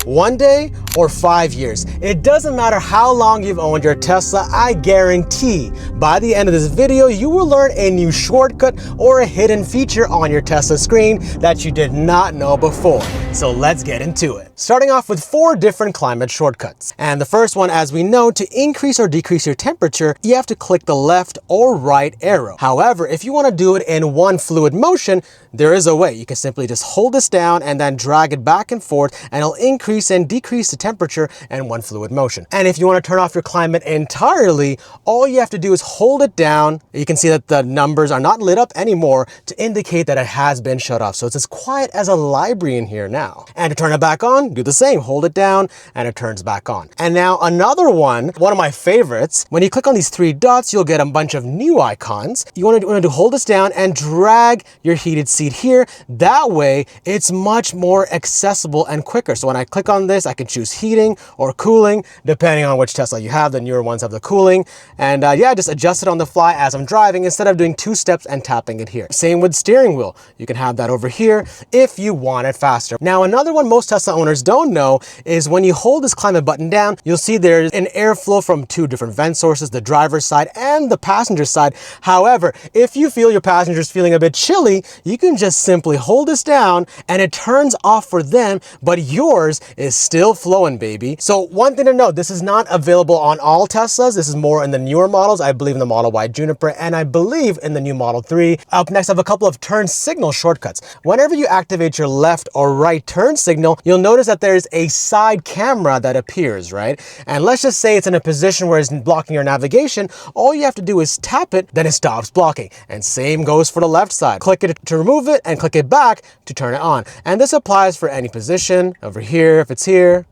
1 day or 5 years. It doesn't matter how long you've owned your Tesla, I guarantee by the end of this video, you will learn a new shortcut or a hidden feature on your Tesla screen that you did not know before. So let's get into it. Starting off with 4 different climate shortcuts. And the first one, as we know, to increase or decrease your temperature, you have to click the left or right arrow. However, if you want to do it in one fluid motion, there is a way. You can simply just hold this down and then drag it back and forth, and it'll increase and decrease the temperature in one fluid motion. And if you want to turn off your climate entirely, all you have to do is hold it down. You can see that the numbers are not lit up anymore to indicate that it has been shut off. So it's as quiet as a library in here now. And to turn it back on, do the same. Hold it down and it turns back on. And now another one of my favorites, when you click on these 3 dots, you'll get a bunch of new icons. You want to hold this down and drag your heated seat here. That way, it's much more accessible and quicker. So when I click on this, I can choose heating or cooling, depending on which Tesla you have. The newer ones have the cooling. And yeah, just adjust it on the fly as I'm driving instead of doing 2 steps and tapping it here. Same with steering wheel. You can have that over here if you want it faster. Now, another one most Tesla owners don't know is when you hold this climate button down, you'll see there's an airflow from 2 different vent sources, the driver's side and the passenger side. However, if you feel your passenger's feeling a bit chilly, you can just simply hold this down and it turns off for them, but yours is still flowing, baby. So one thing to note, this is not available on all Teslas. This is more in the newer models. I believe in the Model Y Juniper, and I believe in the new Model 3. Up next, I have a couple of turn signal shortcuts. Whenever you activate your left or right turn signal, you'll notice that there's a side camera that appears, right? And let's just say it's in a position where it's blocking your navigation. All you have to do is tap it, then it stops blocking. And same goes for the left side. Click it to remove it and click it back to turn it on. And this applies for any position over here, if it's here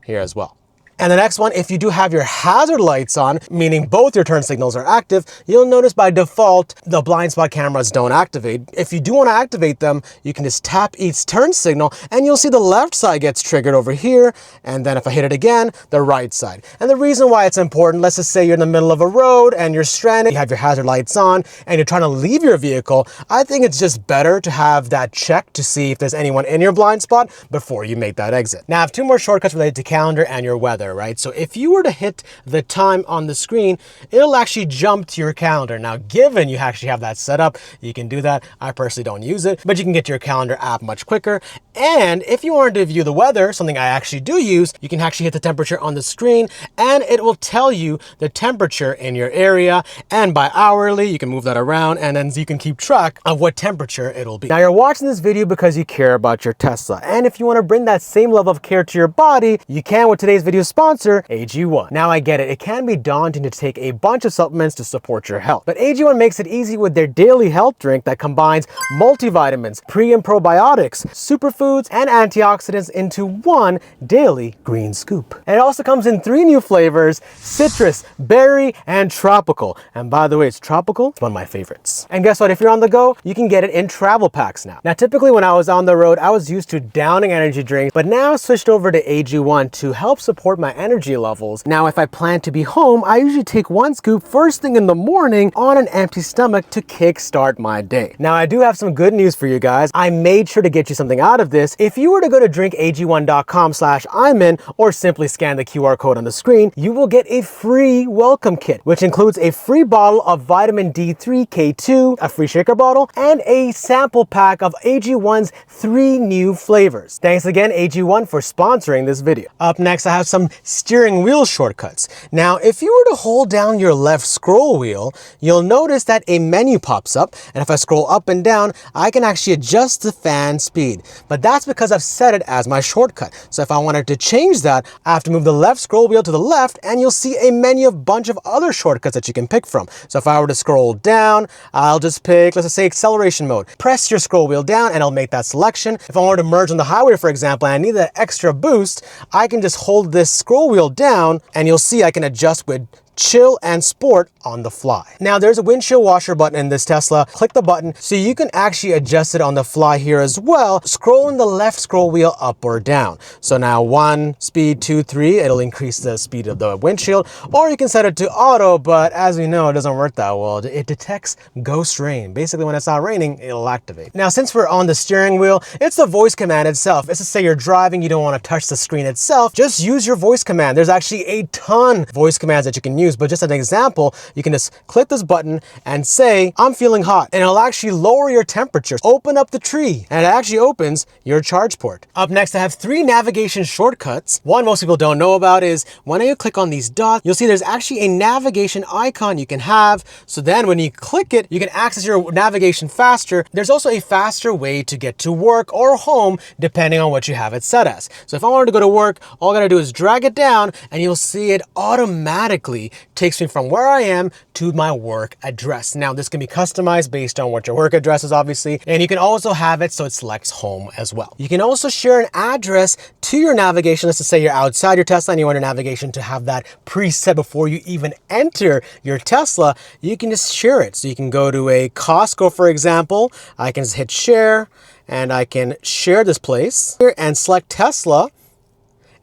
as well. And the next one, if you do have your hazard lights on, meaning both your turn signals are active, you'll notice by default, the blind spot cameras don't activate. If you do want to activate them, you can just tap each turn signal and you'll see the left side gets triggered over here. And then if I hit it again, the right side. And the reason why it's important, let's just say you're in the middle of a road and you're stranded, you have your hazard lights on and you're trying to leave your vehicle. I think it's just better to have that checked to see if there's anyone in your blind spot before you make that exit. Now I have 2 more shortcuts related to calendar and your weather. Right? So if you were to hit the time on the screen, it'll actually jump to your calendar. Now, given you actually have that set up, you can do that. I personally don't use it, but you can get to your calendar app much quicker. And if you wanted to view the weather, something I actually do use, you can actually hit the temperature on the screen and it will tell you the temperature in your area. And by hourly, you can move that around and then you can keep track of what temperature it'll be. Now, you're watching this video because you care about your Tesla. And if you want to bring that same level of care to your body, you can with today's video sponsor, AG1. Now I get it, it can be daunting to take a bunch of supplements to support your health, but AG1 makes it easy with their daily health drink that combines multivitamins, pre and probiotics, superfoods, and antioxidants into one daily green scoop. And it also comes in 3 new flavors: citrus, berry, and tropical. And by the way, it's tropical, it's one of my favorites. And guess what, if you're on the go, you can get it in travel packs now. Now typically when I was on the road, I was used to downing energy drinks, but now I switched over to AG1 to help support my energy levels. Now, if I plan to be home, I usually take 1 scoop first thing in the morning on an empty stomach to kickstart my day. Now, I do have some good news for you guys. I made sure to get you something out of this. If you were to go to drinkag1.com/Iman or simply scan the QR code on the screen, you will get a free welcome kit, which includes a free bottle of vitamin D3 K2, a free shaker bottle, and a sample pack of AG1's 3 new flavors. Thanks again, AG1, for sponsoring this video. Up next, I have some steering wheel shortcuts. Now, if you were to hold down your left scroll wheel, you'll notice that a menu pops up, and if I scroll up and down, I can actually adjust the fan speed. But that's because I've set it as my shortcut. So if I wanted to change that, I have to move the left scroll wheel to the left, and you'll see a menu of bunch of other shortcuts that you can pick from. So if I were to scroll down, I'll just pick, let's just say, acceleration mode. Press your scroll wheel down and it'll make that selection. If I wanted to merge on the highway, for example, and I need that extra boost, I can just hold this scroll wheel down and you'll see I can adjust with chill and sport on the fly. Now there's a windshield washer button in this Tesla. Click the button so you can actually adjust it on the fly here as well. Scrolling the left scroll wheel up or down. So now 1, speed, 2, 3, it'll increase the speed of the windshield, or you can set it to auto, but as we know, it doesn't work that well. It detects ghost rain. Basically, when it's not raining, it'll activate. Now, since we're on the steering wheel, it's the voice command itself. It's to say you're driving, you don't want to touch the screen itself, just use your voice command. There's actually a ton of voice commands that you can use, but just as an example, you can just click this button and say, I'm feeling hot, and it'll actually lower your temperature. Open up the tree, and it actually opens your charge port. Up next, I have 3 navigation shortcuts. One most people don't know about is when you click on these dots, you'll see there's actually a navigation icon you can have. So then when you click it, you can access your navigation faster. There's also a faster way to get to work or home, depending on what you have it set as. So if I wanted to go to work, all I gotta do is drag it down and you'll see it automatically takes me from where I am to my work address. Now this can be customized based on what your work address is, obviously, and you can also have it so it selects home as well. You can also share an address to your navigation. Let's just say you're outside your Tesla and you want your navigation to have that preset before you even enter your Tesla. You can just share it. So you can go to a Costco, for example. I can just hit share and I can share this place here and select Tesla.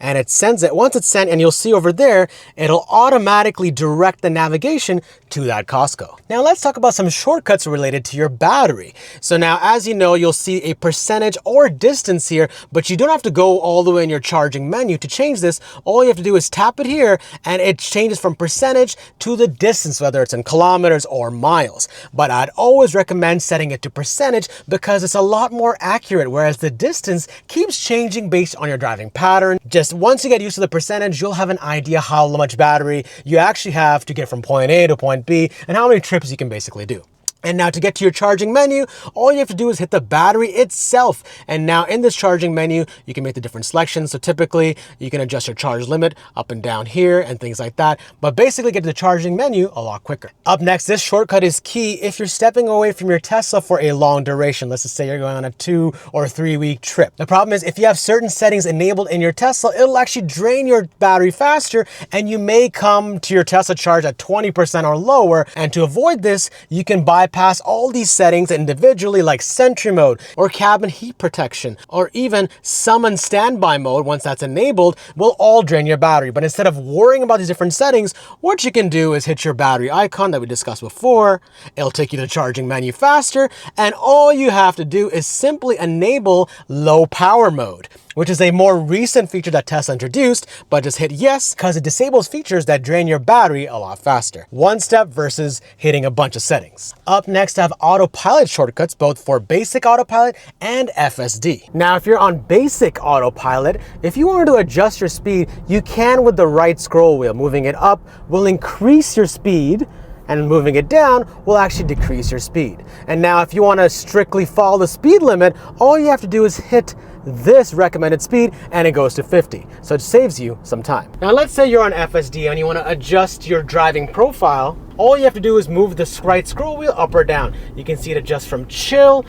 And it sends it. Once it's sent, and you'll see over there, it'll automatically direct the navigation to that Costco. Now let's talk about some shortcuts related to your battery. So now, as you know, you'll see a percentage or distance here, but you don't have to go all the way in your charging menu to change this. All you have to do is tap it here, and it changes from percentage to the distance, whether it's in kilometers or miles. But I'd always recommend setting it to percentage because it's a lot more accurate, whereas the distance keeps changing based on your driving pattern. Just once you get used to the percentage, you'll have an idea how much battery you actually have to get from point A to point B and how many trips you can basically do. And now to get to your charging menu, all you have to do is hit the battery itself. And now in this charging menu, you can make the different selections. So typically you can adjust your charge limit up and down here and things like that. But basically get to the charging menu a lot quicker. Up next, this shortcut is key if you're stepping away from your Tesla for a long duration. Let's just say you're going on a 2 or 3 week trip. The problem is if you have certain settings enabled in your Tesla, it'll actually drain your battery faster and you may come to your Tesla charge at 20% or lower. And to avoid this, you can bypass all these settings individually, like Sentry mode or cabin heat protection, or even summon standby mode. Once that's enabled, will all drain your battery. But instead of worrying about these different settings, what you can do is hit your battery icon that we discussed before. It'll take you to the charging menu faster, and all you have to do is simply enable low power mode, which is a more recent feature that Tesla introduced, but just hit yes because it disables features that drain your battery a lot faster. One step versus hitting a bunch of settings. Up next, I have autopilot shortcuts, both for basic autopilot and FSD. Now, if you're on basic autopilot, if you wanted to adjust your speed, you can with the right scroll wheel. Moving it up will increase your speed, and moving it down will actually decrease your speed. And now if you want to strictly follow the speed limit, all you have to do is hit this recommended speed and it goes to 50. So it saves you some time. Now let's say you're on FSD and you want to adjust your driving profile. All you have to do is move the right scroll wheel up or down. You can see it adjusts from chill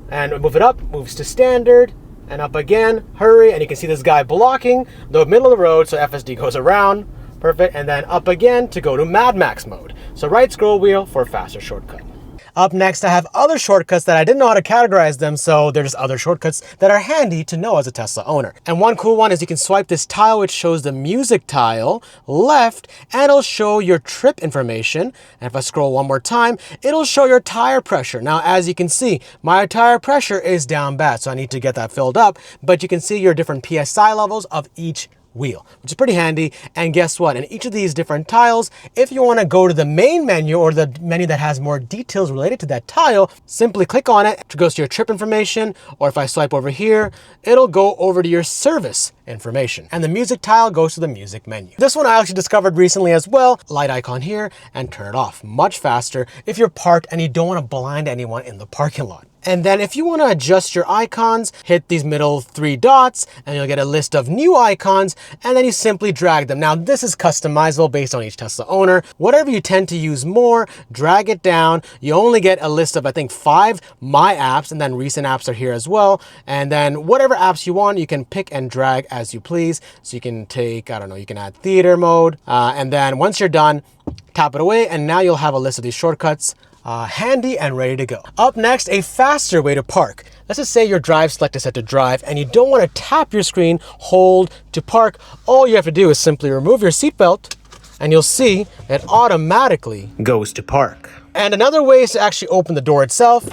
and move it up, moves to standard, and up again, hurry, and you can see this guy blocking the middle of the road, so FSD goes around. Perfect, and then up again to go to Mad Max mode. So right scroll wheel for a faster shortcut. Up next, I have other shortcuts that I didn't know how to categorize them, so they're just other shortcuts that are handy to know as a Tesla owner. And one cool one is you can swipe this tile, which shows the music tile left, and it'll show your trip information. And if I scroll one more time, it'll show your tire pressure. Now, as you can see, my tire pressure is down bad, so I need to get that filled up, but you can see your different PSI levels of each wheel, which is pretty handy. And guess what? In each of these different tiles, if you want to go to the main menu or the menu that has more details related to that tile, simply click on it. It goes to your trip information, or if I swipe over here, it'll go over to your service information. And the music tile goes to the music menu. This one I actually discovered recently as well. Light icon here and turn it off. Much faster if you're parked and you don't want to blind anyone in the parking lot. And then if you want to adjust your icons, hit these middle 3 dots and you'll get a list of new icons, and then you simply drag them. Now this is customizable based on each Tesla owner. Whatever you tend to use more, drag it down. You only get a list of, I think, 5 My Apps, and then recent apps are here as well. And then whatever apps you want, you can pick and drag as you please. So you can take, I don't know, you can add theater mode. And then once you're done, tap it away, and now you'll have a list of these shortcuts handy and ready to go. Up next, a faster way to park. Let's just say your drive select is set to drive and you don't want to tap your screen, hold to park. All you have to do is simply remove your seatbelt and you'll see it automatically goes to park. And another way is to actually open the door itself.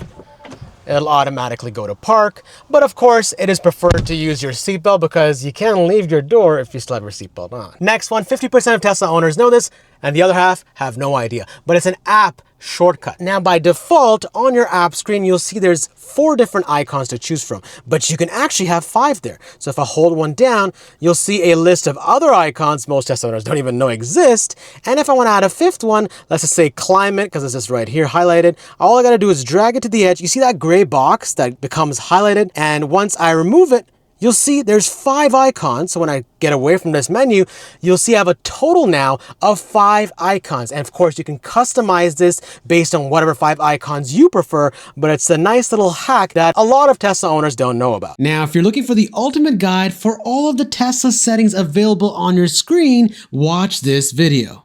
It'll automatically go to park. But of course, it is preferred to use your seatbelt because you can't leave your door if you still have your seatbelt on. Next one, 50% of Tesla owners know this and the other half have no idea, but it's an app shortcut. Now by default on your app screen, you'll see there's 4 different icons to choose from, but you can actually have 5 there. So if I hold one down, you'll see a list of other icons most Tesla owners don't even know exist. And if I want to add a 5th one, let's just say climate, because it's just right here highlighted. All I got to do is drag it to the edge. You see that gray box that becomes highlighted? And once I remove it, you'll see there's 5 icons. So when I get away from this menu, you'll see I have a total now of 5 icons. And of course, you can customize this based on whatever 5 icons you prefer, but it's a nice little hack that a lot of Tesla owners don't know about. Now, if you're looking for the ultimate guide for all of the Tesla settings available on your screen, watch this video.